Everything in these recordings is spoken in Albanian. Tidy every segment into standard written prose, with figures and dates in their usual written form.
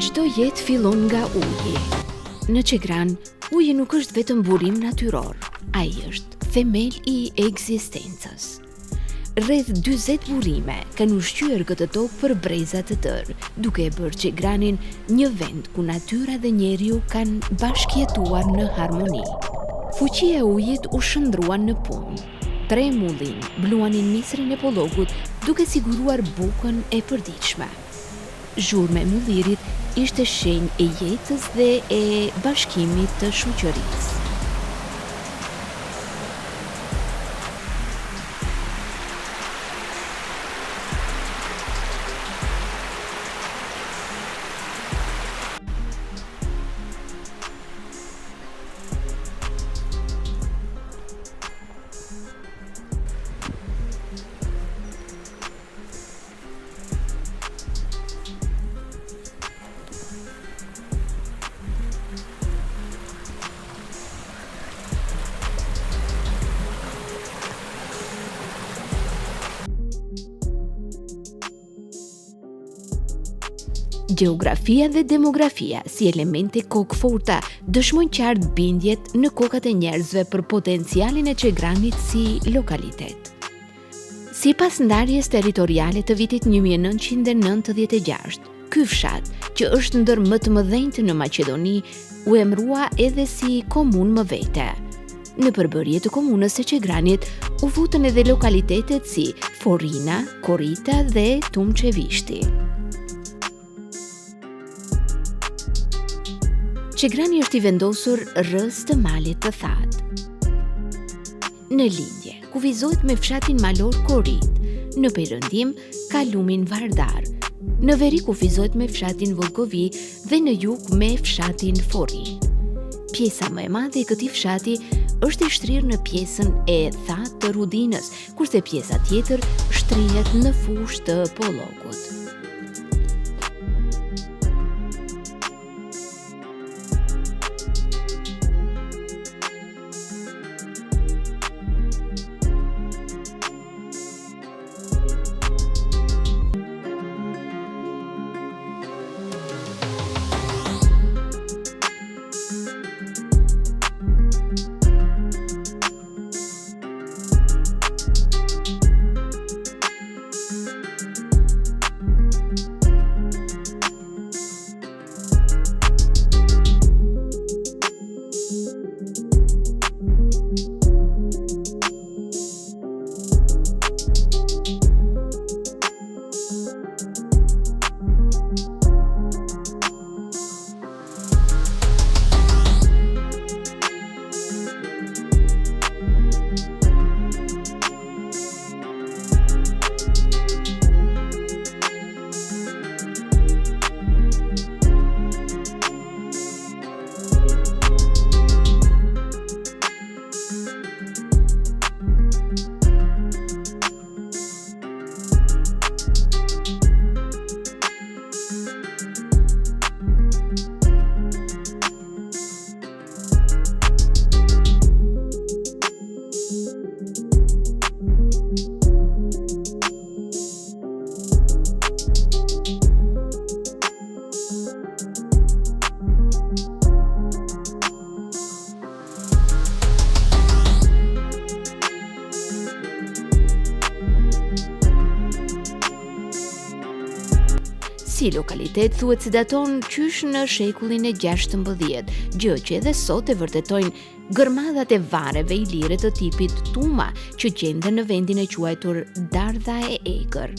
Çdo jetë fillon nga uji. Në Çegran, uji nuk është vetëm burim natyror, ai është themel i ekzistencës. Rreth 40 burime kanë ushqyer këtë tokë për breza të tërë, duke e bërë Çegranin një vend ku natyra dhe njeriu kanë bashkëjetuar në harmoni. Fuqia e ujit u shndruan në punë. Tremullin bluanin nisrin e pollogut duke siguruar bukën e përditshme. Zhurma e mullirit ishte shenjë e jetës dhe e bashkimit të shoqërisë. Gjeografia dhe demografia si elemente kokëforta dëshmojnë qartë bindjet në kokat e njerëzve për potencialin e Çegranit si lokalitet. Sipas ndarjes territoriale të vitit 1996, ky fshat, që është ndër më të mëdhenjtë në Maqedoni, u emërua edhe si komunë më vete. Në përbërje të komunës së Çegranit u futën edhe lokalitetet si Forina, Korita dhe Tumçevishti. Çegrani është i vendosur rrës të malit të thatë. Në lindje, kufizohet me fshatin malor Korit, në perëndim ka lumin Vardar, në veri kufizohet me fshatin Volgovi dhe në jug me fshatin Fori. Pjesa më e madhe e këtij fshati është i shtrirë në pjesën e thatë të Rudinës, kurse pjesa tjetër shtrihet në fushë të Pollogut. Si lokalitet thuhet se daton qysh në shekullin e 16, gjë që edhe sot e vërtetojnë gërmadhat e varreve ilire të tipit Tuma që gjenden në vendin e quajtur Dardha e Egër.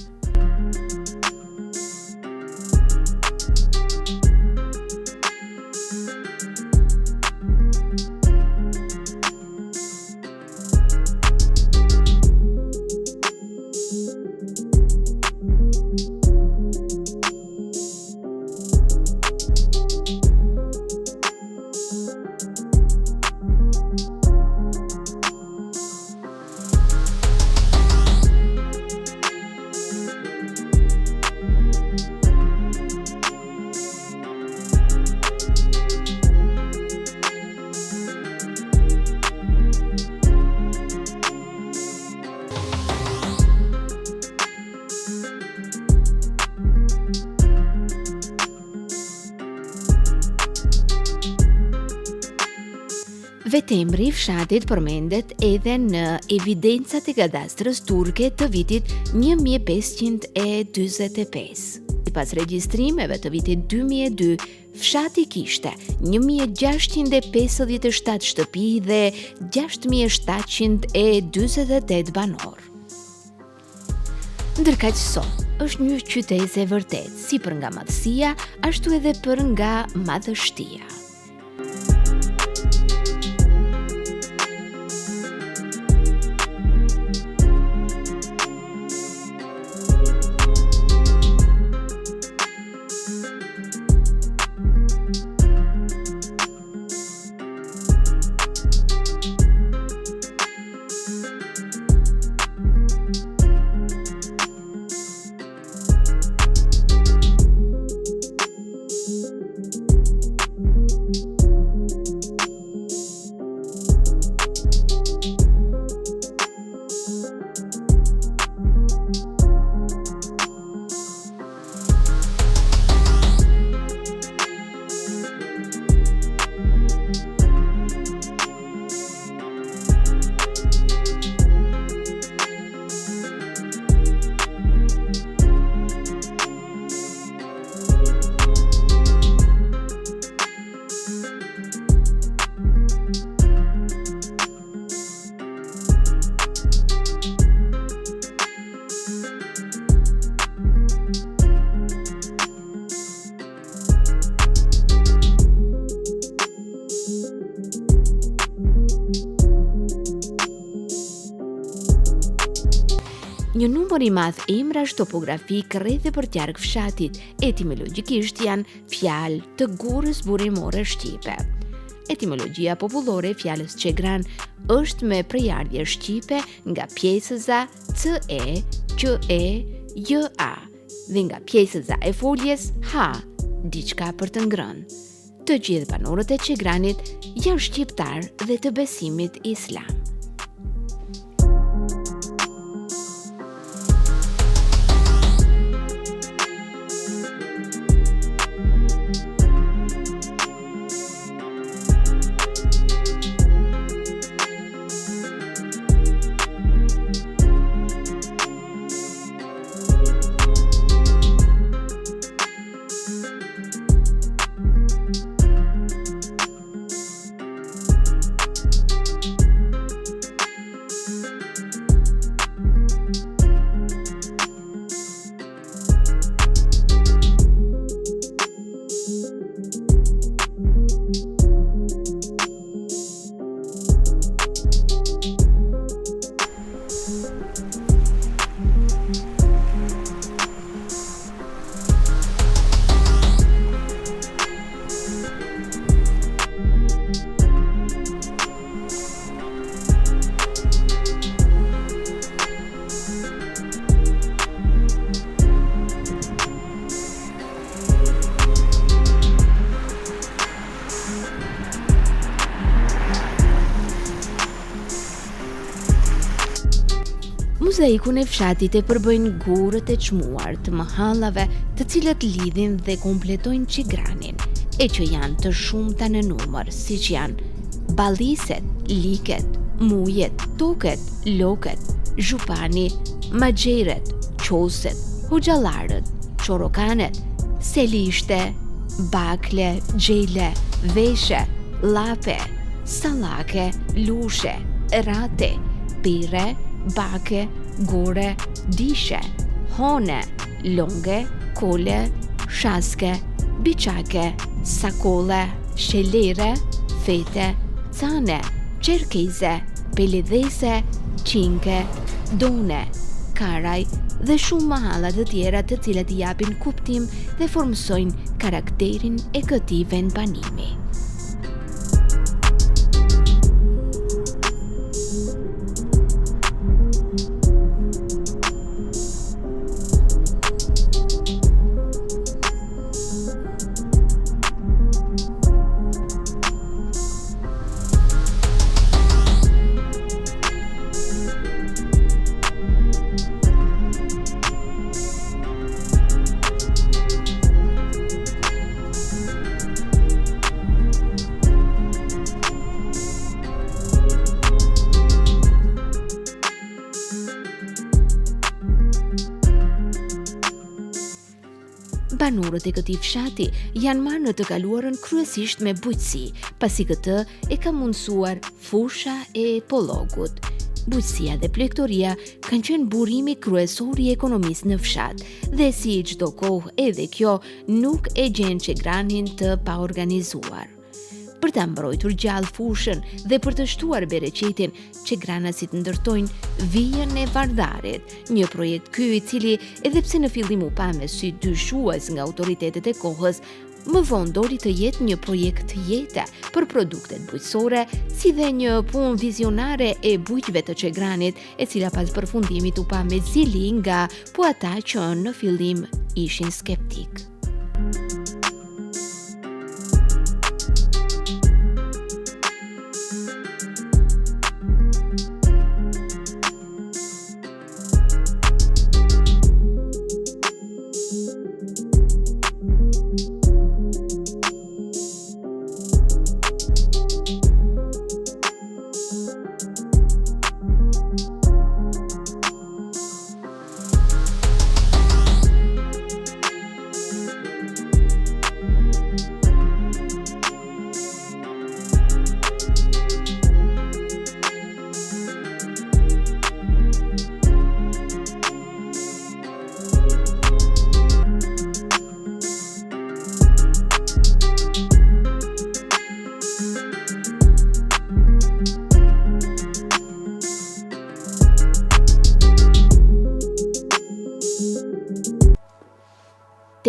Septembri i fshatit përmendet edhe në evidencat e kadastrës turke të vitit 1545. Pas regjistrimeve të vitit 2002, fshati kishte 1657 shtëpi dhe 6748 banor. Ndërkaq sot është një qytet e vërtet, si për nga madhësia, ashtu edhe për nga madhështia. Një numër i madh emrash topografik rreth e përtjarg fshatit, etimologjikisht janë fjalë të gurës burimore shqipe. Etimologjia popullore e fjalës Qegran është me prejardhje shqipe nga pjesëza ce, qe, ja dhe nga pjesëza e foljes ha, diçka për të ngrënë. Të gjithë banorët e Qegranit janë shqiptar dhe të besimit islam. Mozaikun e fshatit e përbëjnë gurët e çmuar të mahallave, të cilat lidhin dhe kompletojnë Qegranin, e që janë të shumta në numër, siç janë balliset, liket, mujet, toket, loket, zhupani, maxheret, qoset, hoxhallarët, çorokanet, selishte, bakle, xhele, veshe, llape, sallake, lushe, rate, pire, bake, gore, dishe, hone, longe, kole, shaske, biçake, sakole, shelere, fete, cane, çerkeze, pelidhese, qinke, done, karaj dhe shumë mahalla të tjera të cilat i japin kuptim dhe formsojnë karakterin e këtij vendbanimi. Banorët e këtij fshati janë marrë në të kaluarën kryesisht me bujqësi, pasi këtë e ka mundësuar fusha e pollogut. Bujqësia dhe plegtoria kanë qenë burimi kryesor i ekonomisë në fshat, dhe si çdo kohë edhe kjo nuk e gjen Çegranin të paorganizuar. Për ta mbrojtur gjallë fushën dhe për të shtuar bereqetin, Çegranasit ndërtojnë Vijën e Vardharit, një projekt ky i cili edhe pse në fillim u pa me sy dyshues nga autoritetet e kohës, më vonë doli të jetë një projekt jete për produktet bujqësore, si dhe një punë vizionare e bujqëve të Çegranit, e cila pas përfundimit u pa me zili nga po ata që në fillim ishin skeptik.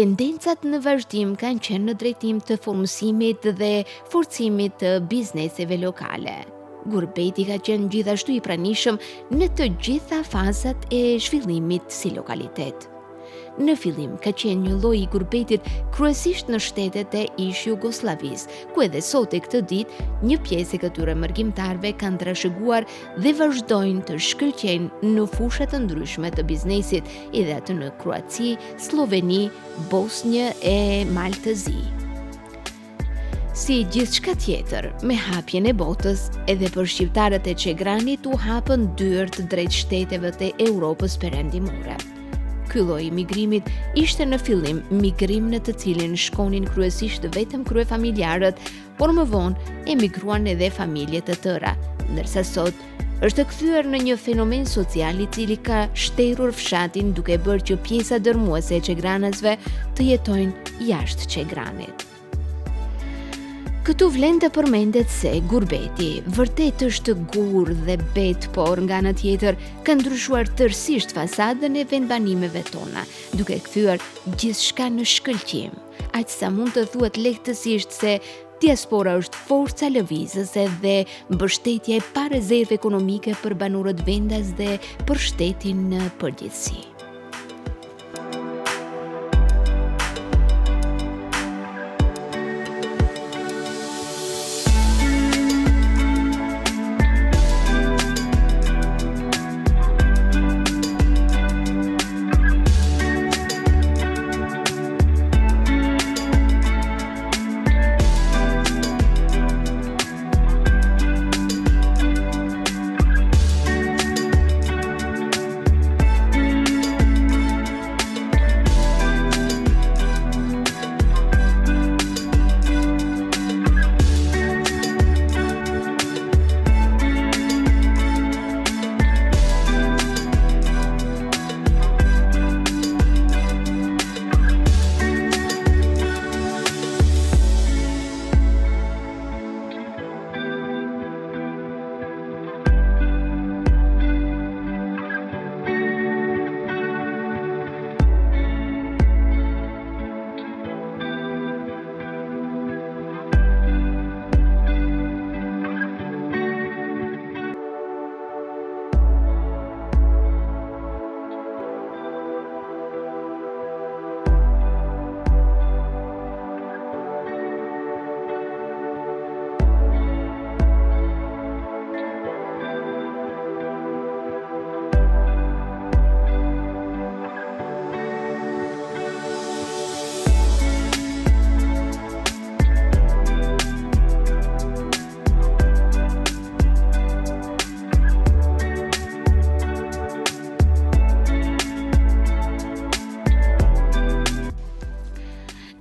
Tendencat në vazhdim kanë qenë në drejtim të formësimit dhe forcimit të bizneseve lokale. Gurbeti ka qenë gjithashtu i pranishëm në të gjitha fazat e zhvillimit si lokalitet. Në fillim ka qenë një lloj i gurbetit kryesisht në shtetet e ish Jugosllavisë, ku edhe sot e këtë ditë një pjesë e këtyre mërgjimtarëve kanë trashëguar dhe vazhdojnë të shkëlqejnë në fusha të ndryshme të biznesit, edhe atë në Kroaci, Sloveni, Bosnjë e Maltëzi. Si gjithçka tjetër, me hapjen e botës, edhe për shqiptarët e Çegranit u hapën dyert drejt shteteve të Europës perëndimore. Ky lloj migrimit ishte në fillim migrim në të cilin shkonin kryesisht vetëm kryefamiljarët, por më vonë emigruan edhe familje të tëra, ndërsa sot është kthyer në një fenomen social i cili ka shterur fshatin duke bërë që pjesa dërmuese e Çegranasve të jetojnë jashtë Çegranit. Këtu vlen të përmendet se gurbeti vërtet është gur dhe bet, por nga ana tjetër ka ndryshuar tërësisht fasadën e vendbanimeve tona, duke kthyer gjithçka në shkëlqim, aq sa mund të thuhet lehtësisht se diaspora është forca lëvizëse dhe mbështetja e pa rezervë ekonomike për banorët vendas dhe për shtetin në përgjithësi.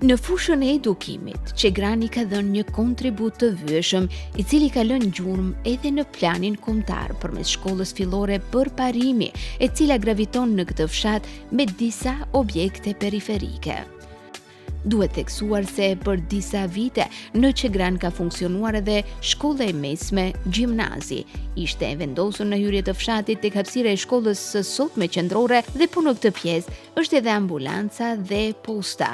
Në fushën e edukimit, Çegrani ka dhënë një kontribut të vyeshëm, i cili ka lënë gjurmë edhe në planin kombëtar përmes shkollës fillore Përparimi, e cila graviton në këtë fshat me disa objekte periferike. Duhet theksuar se për disa vite në Çegran ka funksionuar edhe shkolla e mesme gjimnazi. Ishte e vendosur në hyrje të fshatit tek hapësira e shkollës së sotme qendrore dhe po në këtë pjesë është edhe ambulanca dhe posta.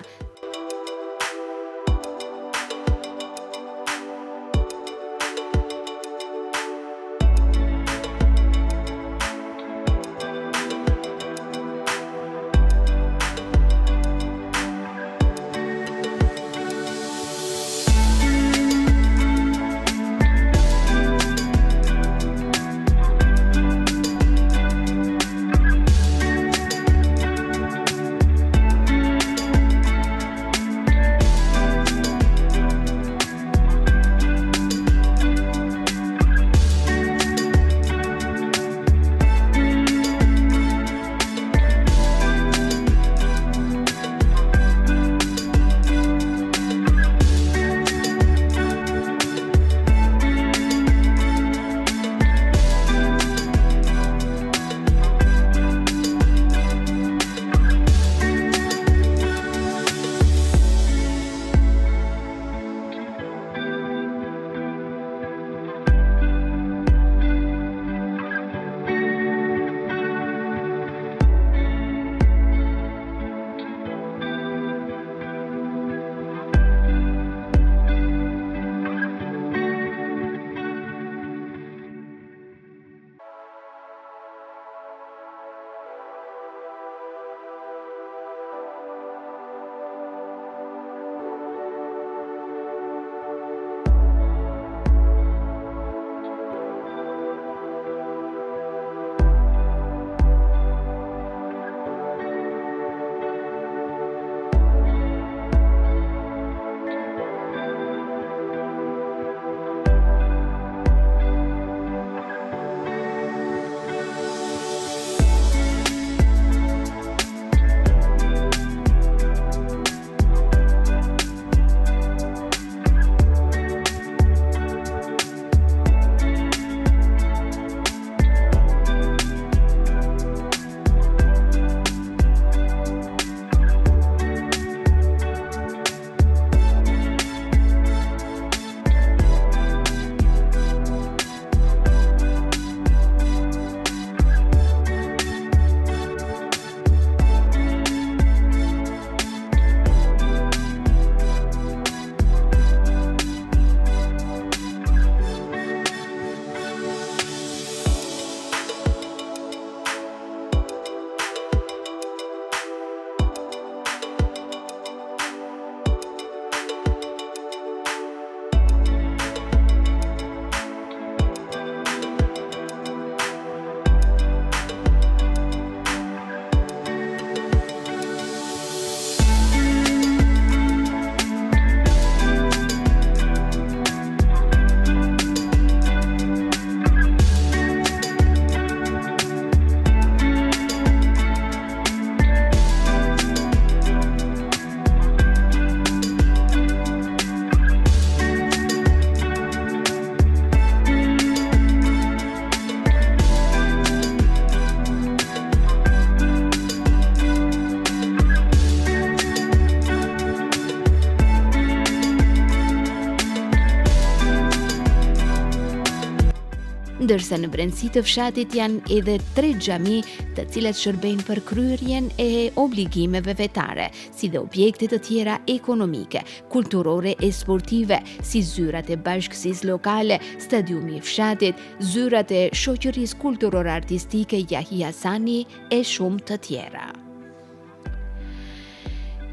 ndërsa në brendësi të fshatit janë edhe 3 xhami, të cilat shërbejnë për kryerjen e obligimeve vetare, si dhe objekte të tjera ekonomike, kulturore e sportive, si zyrat e bashkësisë lokale, stadiumi i fshatit, zyrat e shoqërisë kulturore-artistike Yahia Hasani e shumë të tjera.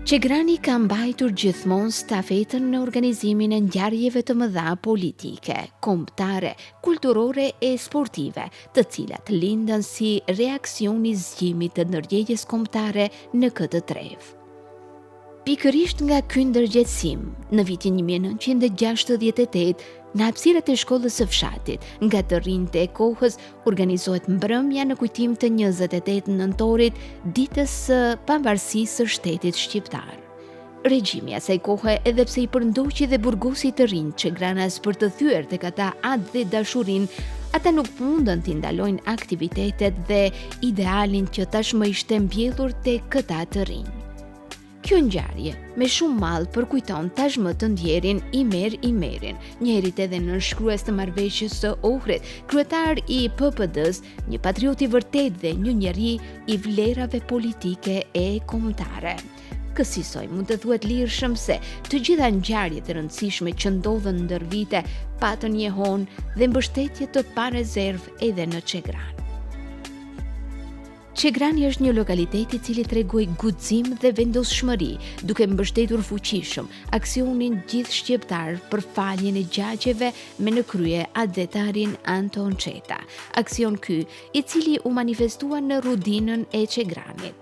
Çegrani ka mbajtur gjithmonë stafetën në organizimin e ngjarjeve të mëdha politike, kombëtare, kulturore e sportive, të cilat lindën si reaksion i zgjimit të ndërgjegjës kombëtare në këtë trevë. Pikërisht nga ky ndërgjegjësim, në vitin 1968, në hapësirat e shkollës së fshatit, nga të rinjtë e kohës, organizohet mbrëmja në kujtim të 28 nëntorit, ditës së pavarësisë së shtetit shqiptar. Regjimi asaj kohe, edhe pse i përndoqi dhe burgosi të rinj Çegranas për të thyer tek ata atë dhe dashurin, ata nuk mundën t'i ndalojnë aktivitetet dhe idealin që tashmë ishte mbjellur tek këta të rinj. Kjo ngjarje me shumë mall përkujton tashmë të ndjerin Imerin, njerit edhe nënshkrues të marrëveshjes së Ohrit, kryetar i PPD-s, një patriot i vërtet dhe një njeri i vlerave politike e kombëtare. Kësaj mund të thuhet lirshëm se të gjitha ngjarjet e rëndësishme që ndodhen ndër vite patën njehon dhe mbështetje të parezervë edhe në Çegran. Çegrani është një lokalitet i cili tregoi guxim dhe vendoshmëri, duke mbështetur fuqishëm aksionin gjithë shqiptar për faljen e gjagjeve me në krye adetarin Anton Çeta. Aksion ky, i cili u manifestua në rudinën e Çegranit.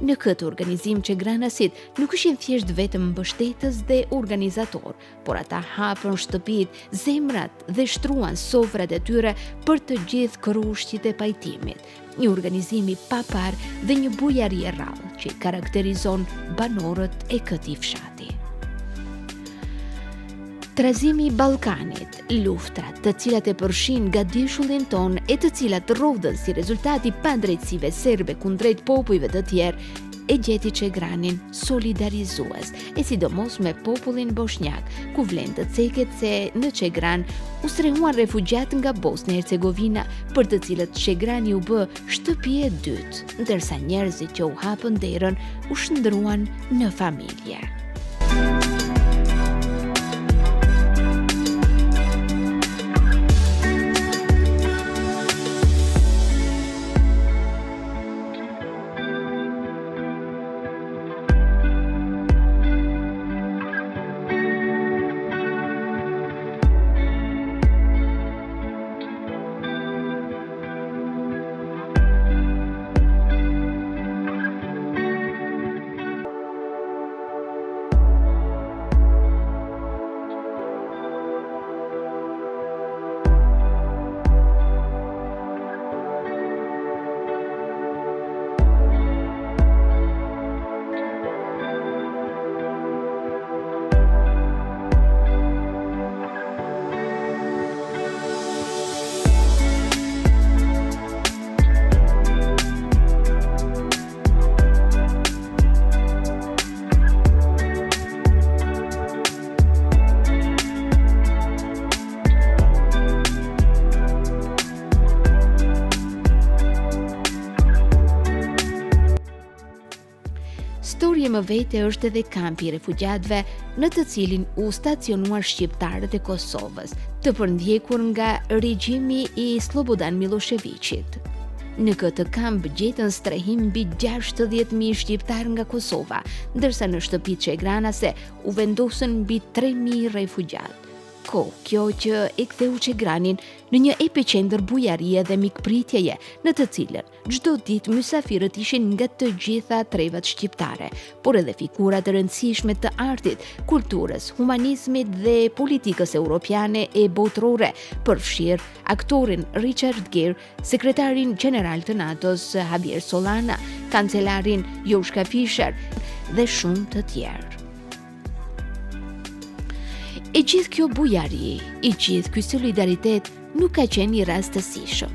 Në këtë organizim Çegranasit nuk ishin thjesht vetëm mbështetës dhe organizator, por ata hapën shtëpit, zemrat dhe shtruan sofrat e tyre për të gjithë krushqit e pajtimit. Një organizim i papar dhe një bujari e rrallë që i karakterizon banorët e këtij fshati. Trazimi i Ballkanit, luftrat të cilat e përshin gadishullin ton e të cilat rrodhen si rezultat i padrejtësive serbe kundrejt popujve të tjerë, e gjeti Çegranin solidarizues, e sidomos me popullin bosnjak, ku vlen të ceket se në Çegran u strehuan refugjat nga Bosna e Hercegovina, për të cilët Çegrani u bë shtëpi e dytë, ndërsa njerëzit që u hapën derën u shndruan në familje. Storje më vete është edhe kampi i refugjatëve në të cilin u stacionuar shqiptarët e Kosovës, të përndjekur nga regjimi i Slobodan Miloševićit. Në këtë kamp gjetën strehim mbi 60.000 shqiptar nga Kosova, ndërsa në shtëpitë çegranase u vendosën mbi 3.000 refugjatë. Kjo që e ktheu Çegranin në një epicentër bujarie dhe mikpritjeje, në të cilën çdo ditë mysafirët ishin nga të gjitha trevat shqiptare, por edhe figura të rëndësishme të artit, kulturës, humanizmit dhe politikës europiane e botërore, përfshirë aktorin Richard Gere, sekretarin gjeneral të NATO-s Javier Solana, kancelarin Joschka Fischer dhe shumë të tjerë. E gjithë kjo bujari, i gjithë ky solidaritet nuk ka qenë i rastësishëm.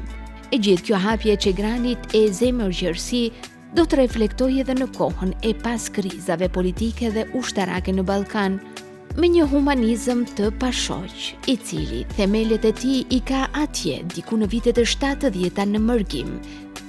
E gjithë kjo hapje e Çegranit e zemërgjërsi do të reflektojë edhe në kohën e pas krizave politike dhe ushtarake në Ballkan, me një humanizëm të pashoq, i cili themelet e tij i ka atje diku në vitet e 70-ta në Mërgim,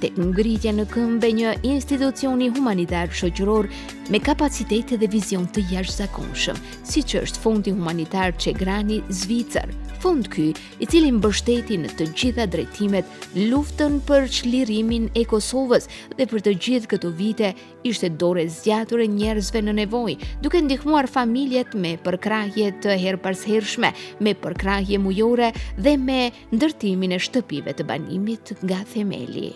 tek ngritja në këmbë një institucioni humanitar shoqëror me kapacitete dhe vizion të jashtëzakonshëm, siç është Fondi Humanitar Çegrani Zvicër. Fond ky, i cili mbështeti në të gjitha drejtimet luftën për çlirimin e Kosovës dhe për të gjithë këto vite ishte dorë e zgjatur e njerëzve në nevojë, duke ndihmuar familjet me përkrahje të herpashershme, me përkrahje mujore dhe me ndërtimin e shtëpive të banimit nga themeli.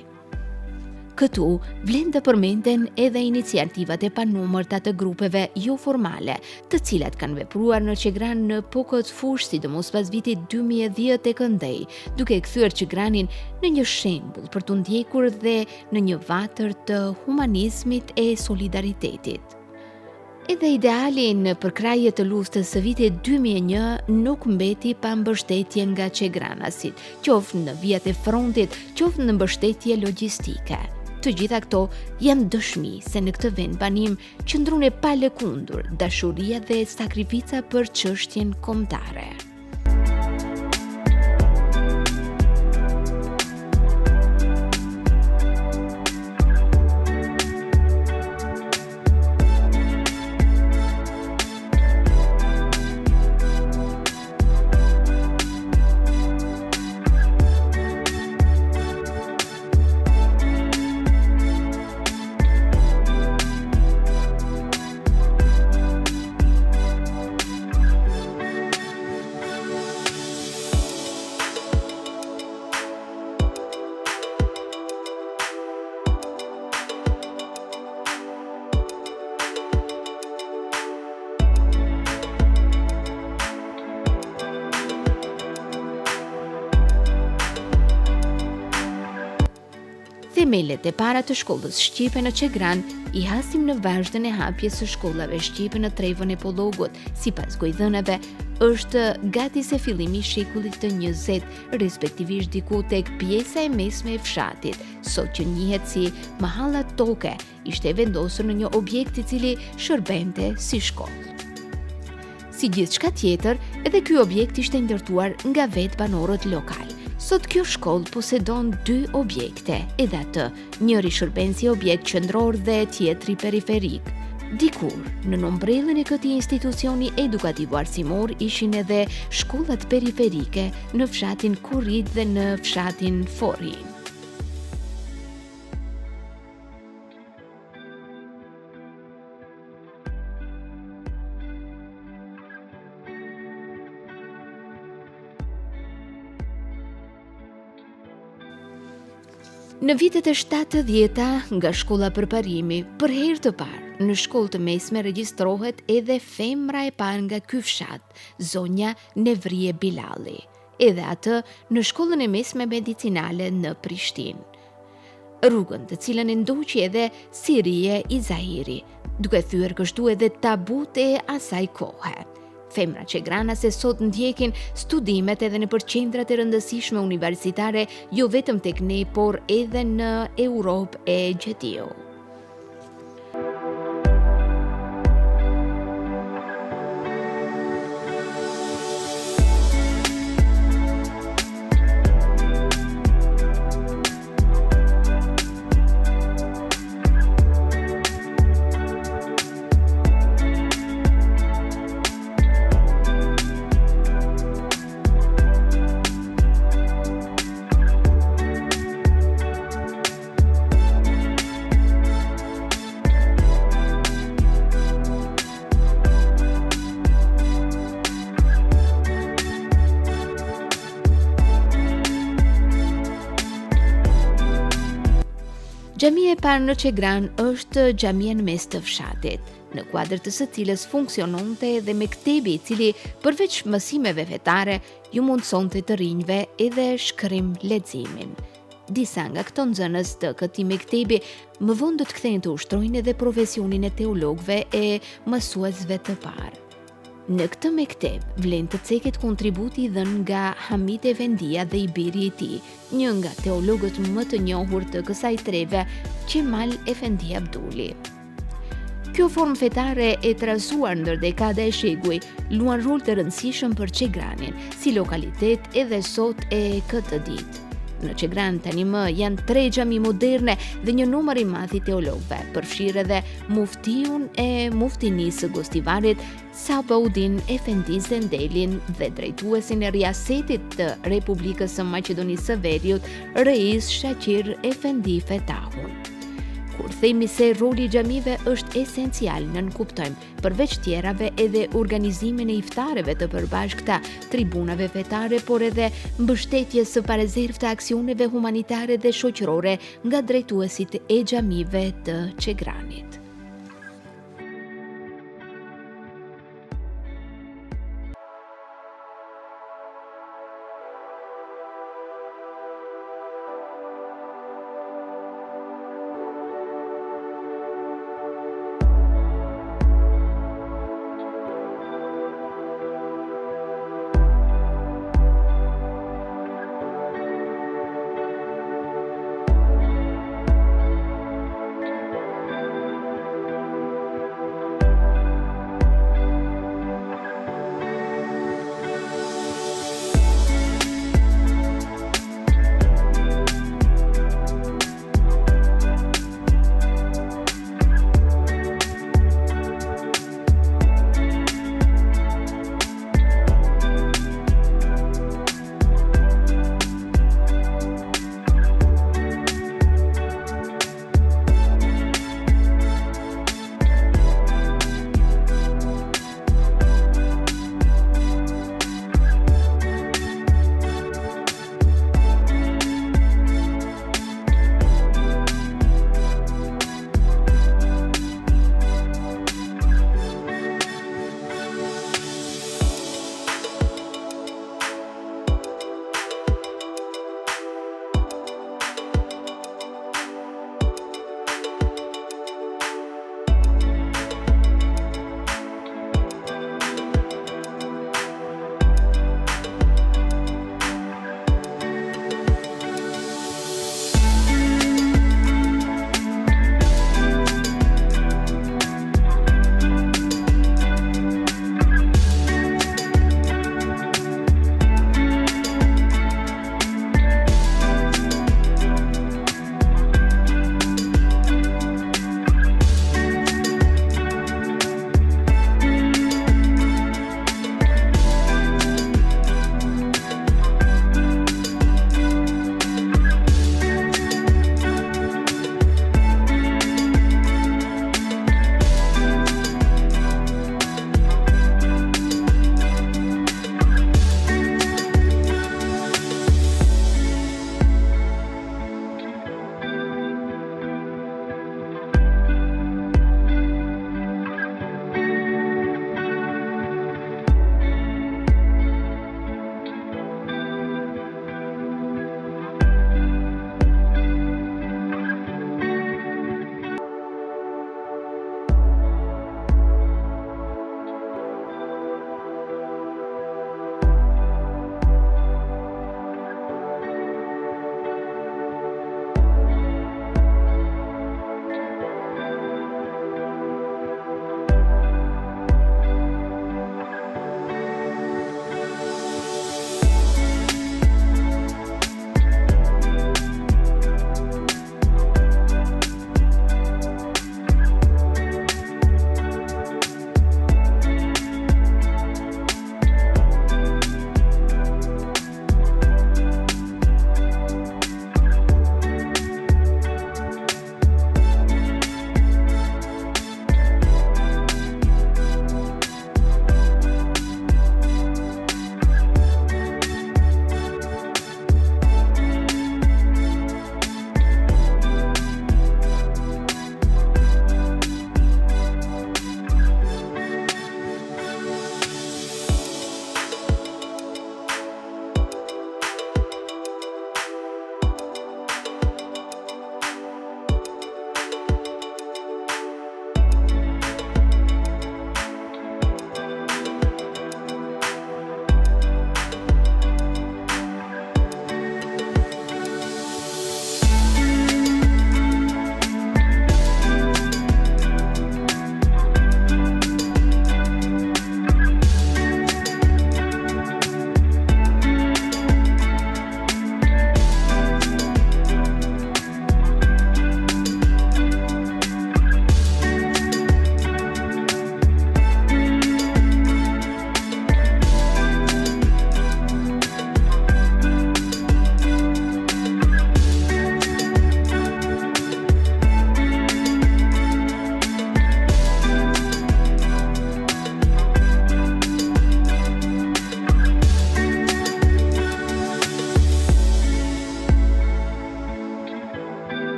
Këtu vlen të përmenden edhe iniciativat e panumërta të grupeve jo formale, të cilat kanë vepruar në Çegran në po këtë fushë, sidomos pas vitit 2010 tek Këndej, duke kthyer Çegranin në një shembull për të ndjekur dhe në një vatër të humanizmit e solidaritetit. Edhe ideali në përkrahje të luftës së vitit 2001 nuk mbeti pa mbështetje nga çegranasit, qoftë në vijat e frontit, qoftë në mbështetje logjistike. Të gjitha këto janë dëshmi se në këtë vend banim qëndron e palëkundur dashuria dhe sakrifica për çështjen kombëtare. Themelet e para të shkollës shqipe në Çegran i hasim në vazhdën e hapjes së shkollave shqipe në Trevën e Pollogut. Sipas gojdhënave, është gati se fillimi i shekullit të 20, respektivisht diku tek pjesa e mesme e fshatit, sot që njihet si Mahalla Toke, ishte vendosur në një objekt i cili shërbente si shkollë. Si gjithçka tjetër, edhe ky objekt ishte ndërtuar nga vetë banorët lokal. Sot kjo shkollë posedon 2 objekte, edhe atë, njëri shërben si objekt qendror dhe tjetri periferik. Dikur, në nombrellën e këtij institucioni edukativ arsimor ishin edhe shkollat periferike në fshatin Kurrit dhe në fshatin Forin. Në vitet e 70-ta, nga shkolla përparimi, për herë të parë, në shkollë të mesme regjistrohet edhe femra e parë nga ky fshat, zonja Nevrie Bilali, edhe atë në shkollën e mesme medicinale në Prishtinë. Rrugën të cilën e ndoqi edhe Sirie Izahiri, duke thyer kështu edhe tabut e asaj kohe. Femra çegranase sot ndjekin studimet edhe në qendrat e rëndësishme universitare, jo vetëm tek ne, por edhe në Europë e Gjetio. Xhamia e parë në Çegran është xhamia në mes të fshatit, në kuadër të së cilës funksiononte edhe mektebi i cili përveç mësimeve fetare ju mundsonte të rinjve edhe shkrim leximin. Disa nga këto nxënës të këtij mektebi më vonë do të kthehen të ushtrojnë edhe profesionin e teologëve e mësuesve të parë. Në këtë mekteb vlen të ceket kontributi dhënë nga Hamid Efendia dhe i biri i tij, një nga teologët më të njohur të kësaj treve, Qemal Efendi Abdulli. Kjo formë fetare e trazuar ndër dekada e shekuj luan rol të rëndësishëm për Çegranin, si lokalitet edhe sot e këtë ditë. Në Çegran tani më janë 3 xhami moderne dhe një numër i madh i teologëve, përfshirë edhe muftiun e muftinisë së Gostivarit, Sabaudin Efendi Zendelin dhe drejtuesin e riasetit të Republikës së Maqedonisë së Veriut, Reis Shaqir Efendi Fetahun. Kur themi se roli i xhamive është esencial, nënkuptojmë përveç tjerave edhe organizimin e iftareve të përbashkëta, tribunave fetare, por edhe mbështetjes së parezervë të aksioneve humanitare dhe shoqërore nga drejtuesit e xhamive të Çegranit.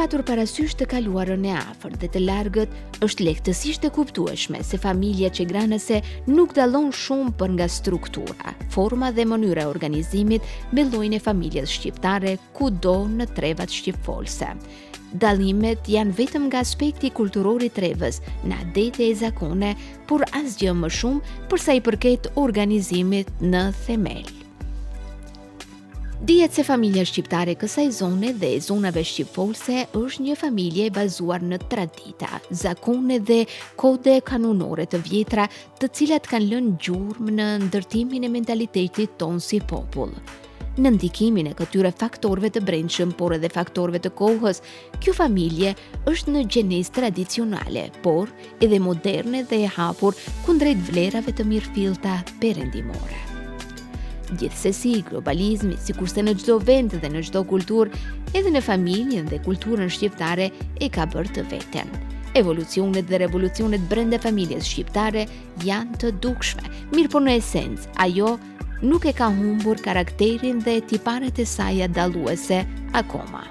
patur parasysh të kaluarën e afërt dhe të largët, është lehtësisht e kuptueshme se familja çegranase nuk dallon shumë për nga struktura, forma dhe mënyra e organizimit me llojin e familjes shqiptare kudo në trevat shqipfolse. Dallimet janë vetëm nga aspekti kulturor i trevës, në adete e zakone, por asgjë më shumë për sa i përket organizimit në themel. Dihet se familja shqiptare kësaj zone dhe zonave shqipfolse është një familje e bazuar në tradita, zakone dhe kode kanonore të vjetra, të cilat kanë lënë gjurmë në ndërtimin e mentalitetit tonë si popull. Në ndikimin e këtyre faktorëve të brendshëm, por edhe faktorëve të kohës, kjo familje është në gjenezë tradicionale, por edhe moderne dhe e hapur kundrejt vlerave të mirëfillta perëndimore. Gjithsesi, globalizmi, sikurse në çdo vend dhe në çdo kulturë, edhe në familjen dhe kulturën shqiptare e ka bërë të veten. Evolucionet dhe revolucionet brenda familjes shqiptare janë të dukshme, mirë po në esencë, ajo nuk e ka humbur karakterin dhe tiparet e saj dalluese akoma.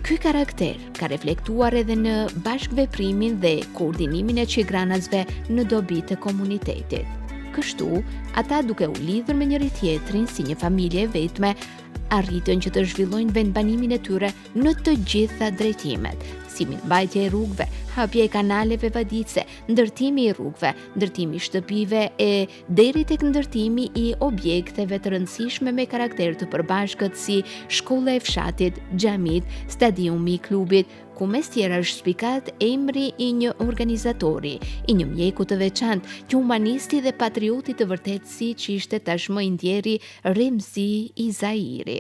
Ky karakter ka reflektuar edhe në bashkëveprimin dhe koordinimin e çegranasve në dobi të komunitetit. Kështu, ata duke u lidhur me njëri tjetrin si një familje e vetme, arritën që të zhvillojnë vendbanimin e tyre në të gjitha drejtimet, si mirëmbajtja e rrugëve, hapja e kanaleve vadice, ndërtimi i rrugëve, ndërtimi i shtëpive e deri tek ndërtimi i objekteve të rëndësishme me karakter të përbashkët si shkolla e fshatit, xhamit, stadiumi i klubit, ku mes tjera është spikat emri i një organizatori, i një mjeku të veçantë, një humanisti dhe patrioti të vërtetë, siç ishte tashmë i ndjeri Remzi i Zairi.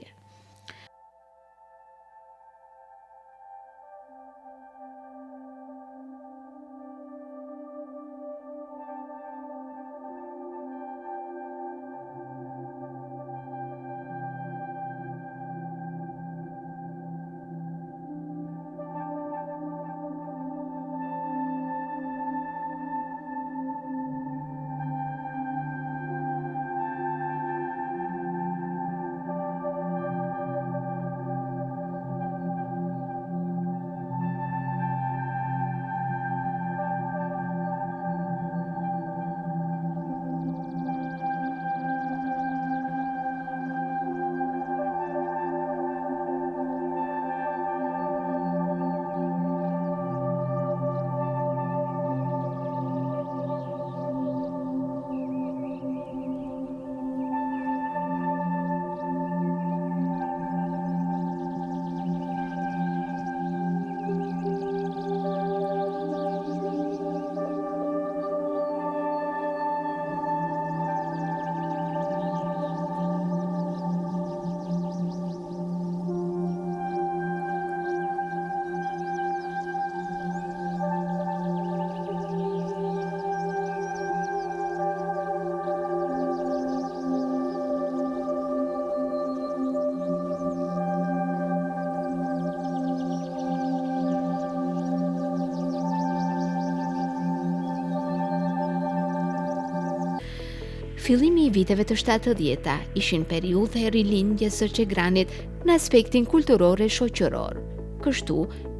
Fillimi i viteve të 70-ta ishin periudha e rilindjes së çegranit në aspektin kulturor e shoqëror. Kështu,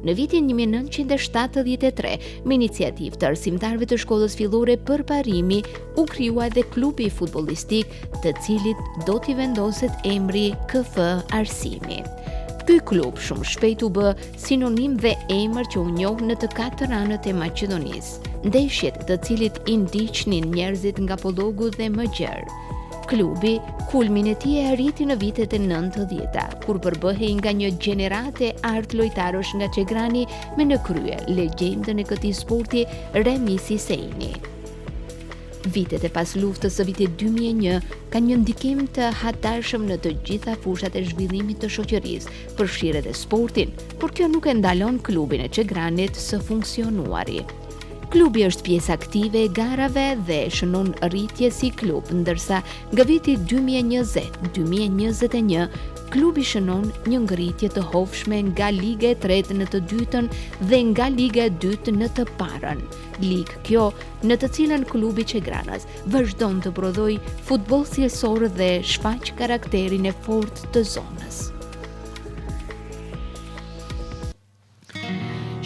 në vitin 1973, me iniciativë të arsimtarëve të shkollës fillore Përparimi, u krijua edhe klubi futbollistik, të cilit do t'i vendoset emri KF Arsimi. Ky klub shumë shpejt u bë sinonim dhe emër që u njoh në të katër anët e Maqedonisë, ndeshjet të cilit i ndiqnin njerëzit nga Pollogu dhe më gjerë. Klubi, kulmin e tij e arriti në vitet e 90-ta, kur përbëhej nga një gjenerate art lojtarësh nga Çegrani me në krye legjendën e këtij sporti Remis Hiseini. Vitet e pas luftës së vitit 2001 kanë një ndikim të hatashëm në të gjitha fushat e zhvillimit të shoqërisë, përfshirë edhe sportin, por kjo nuk e ndalon klubin e Çegranit së funksionuari. Klubi është pjesë aktive e garave dhe shënon rritje si klub, ndërsa nga viti 2020-2021 klubi shënon një ngritje të hovshme nga Liga e 3 në të dytën dhe nga Liga e 2 në të parën. Ligë kjo në të cilën klubi Çegranas vazhdon të prodhoj futboll cilësor dhe shfaq karakterin e fortë të zonës.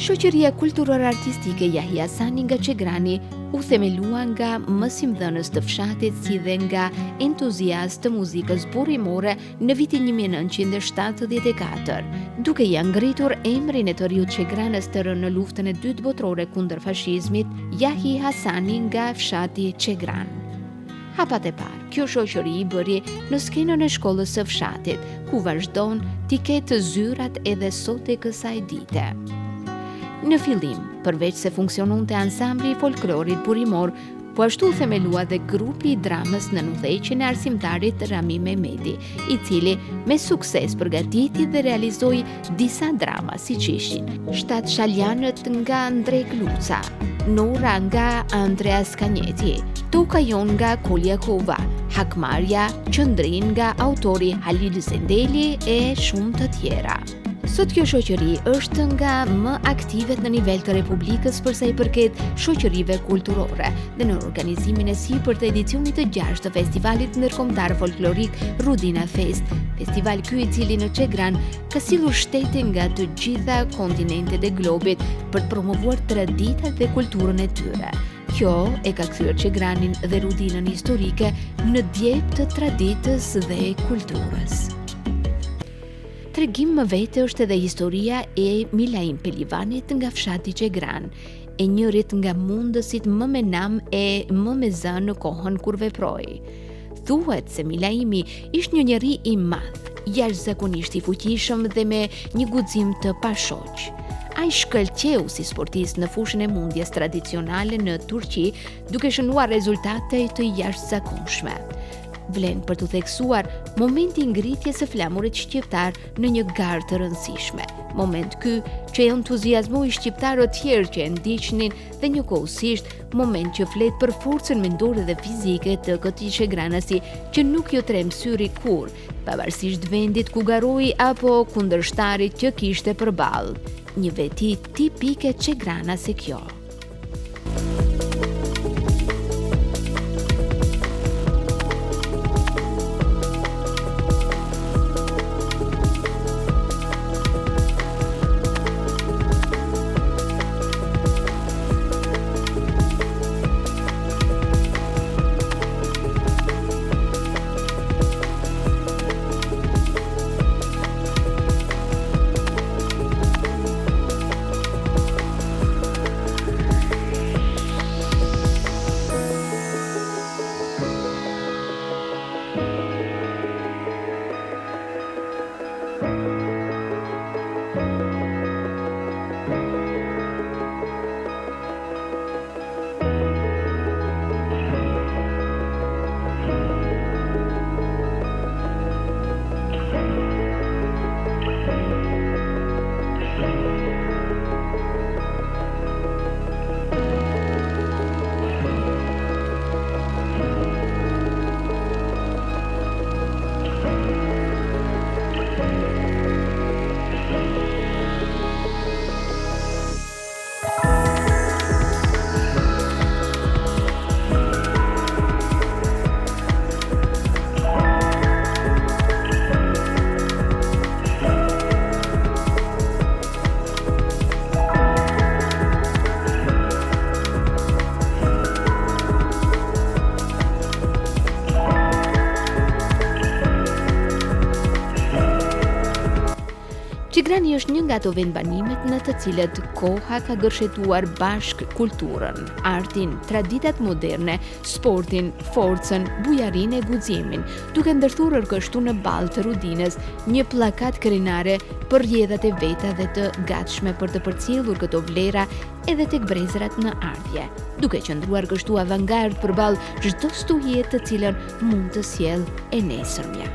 Shoqëria kulturore artistike Yahya Hasani nga Çegrani u themelua nga mësimdhënës të fshatit si dhe nga entuziast të muzikës burimore në vitin 1974, duke ia ngritur emrin e të riut Çegranës të rënë në luftën e dytë botërore kundër fashizmit, Yahya Hasani nga fshati Çegran. Hapat e parë, kjo shoqëri i bëri në skenën e shkollës së fshatit, ku vazhdon t'i ketë zyrat edhe sot e kësaj dite. Në fillim, përveç se funksiononte ansambli i folklorit burimor, po ashtu themelua dhe grupi i dramës në udhëheqjen e arsimtarit Rami Mehmeti, i cili me sukses përgatiti dhe realizoi disa drama siç ishin Shtat Shaljanët nga Andrej Luca, Nora nga Andreas Kanjeti, Toka jon nga Koljakova, Hakmarja, Qëndrin nga autori Halil Zendeli e shumë të tjera. Sot kjo shoqëri është nga më aktivet në nivel të Republikës përsa i përket shoqërive kulturore dhe në organizimin e sipërt të edicionit të 6 të Festivalit Ndërkombëtar Folklorik Rudina Fest, festival ky i cili në Çegran ka sillur shtete nga të gjitha kontinentet e globit për të promovuar traditat dhe kulturën e tyre. Kjo e ka kthyer Çegranin dhe Rudinën historike në djep të traditës dhe kulturës. Tregim më vete është edhe historia e Milaim Pelivanit nga fshati Çegran, e njërit nga mundësit më me nam e më me zë në kohën kur veproi. Thuhet se Milaimi ishte një njeri i madh, jashtëzakonisht i fuqishëm dhe me një guxim të pashoq. Ai shkëlqeu si sportist në fushën e mundjes tradicionale në Turqi, duke shënuar rezultate të jashtëzakonshme. Vlen për të theksuar momenti i ngritjes së flamurit shqiptar në një garë të rëndësishme. Moment ky që entuziazmoi shqiptarët tjerë që e ndiqnin dhe njëkohësisht moment që flet për forcën mendore dhe fizike të këtij çegranësi që nuk ju trem syri kurr, pavarësisht vendit ku garoi apo kundërshtarit që kishte përballë. Një veti tipike çegranase kjo. Çegrani është një nga ato vendbanimet në të cilët koha ka gërshetuar bashk kulturën, artin, traditat moderne, sportin, forcën, bujarinë e guximin, duke ndërthurur kështu në balë të Rudinës një pllakat krenare për rrjedhat e veta dhe të gatshme për të përcjellur këto vlera edhe tek brezërat në ardhje, duke qëndruar kështu avangard përballë çdo stuhie të cilën mund të sjellë e nesërmja.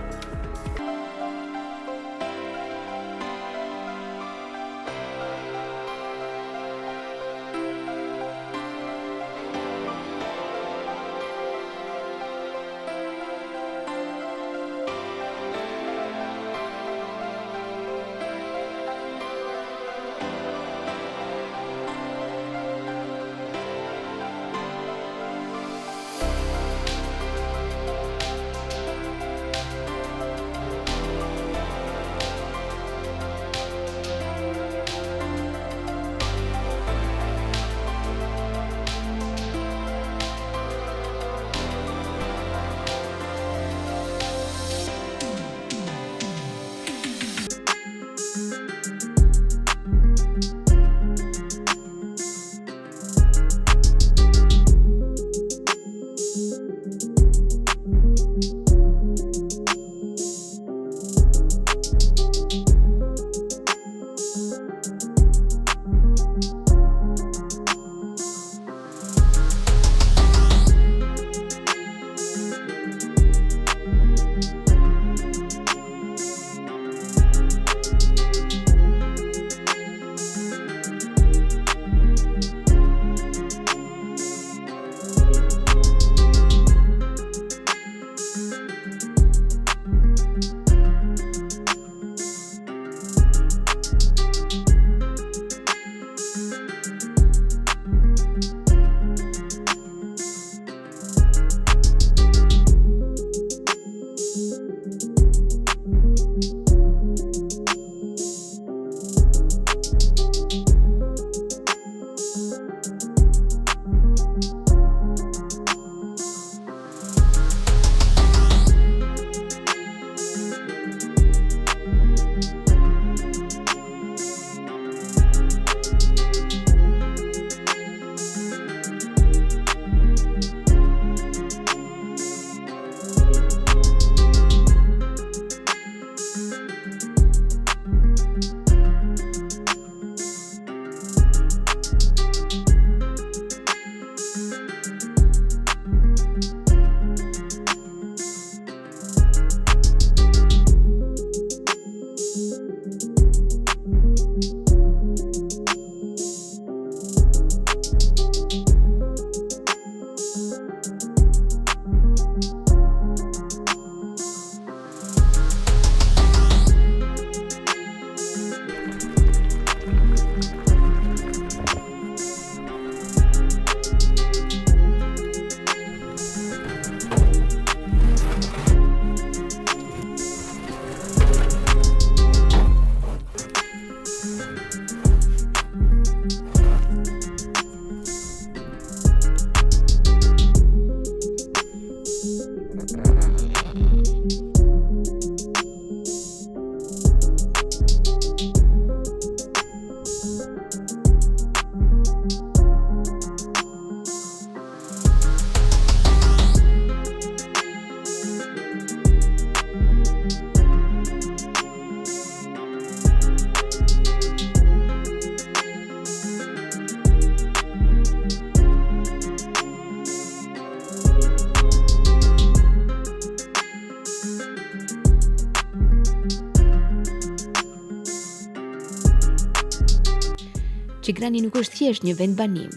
Çegrani nuk është thjesht një vend banim.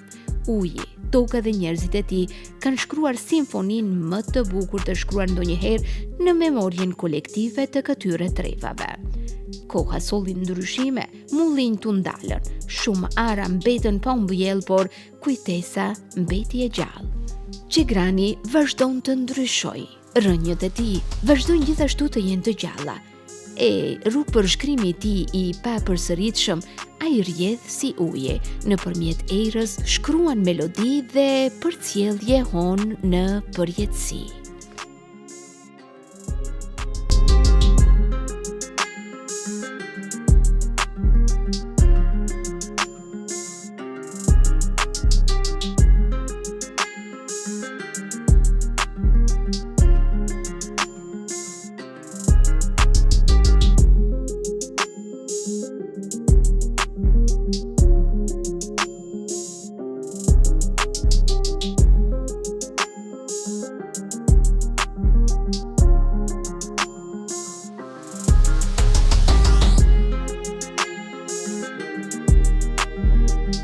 Uji, toka dhe njerëzit e tij kanë shkruar simfoninë më të bukur të shkruar ndonjëherë në memorien kolektive të këtyre trevave. Koha solli ndryshime, mullin të ndalën, shumë ara mbetën pa mbjell, por kujtesa mbeti e gjallë. Çegrani vazhdon të ndryshoj, rënjët e tij vazhdojnë gjithashtu të jenë të gjalla. E rrugë përshkrimi i tij i papërsëritshëm, ai rrjedh si uje, nëpërmjet erës shkruan melodi dhe përcjellje hon në përjetësi.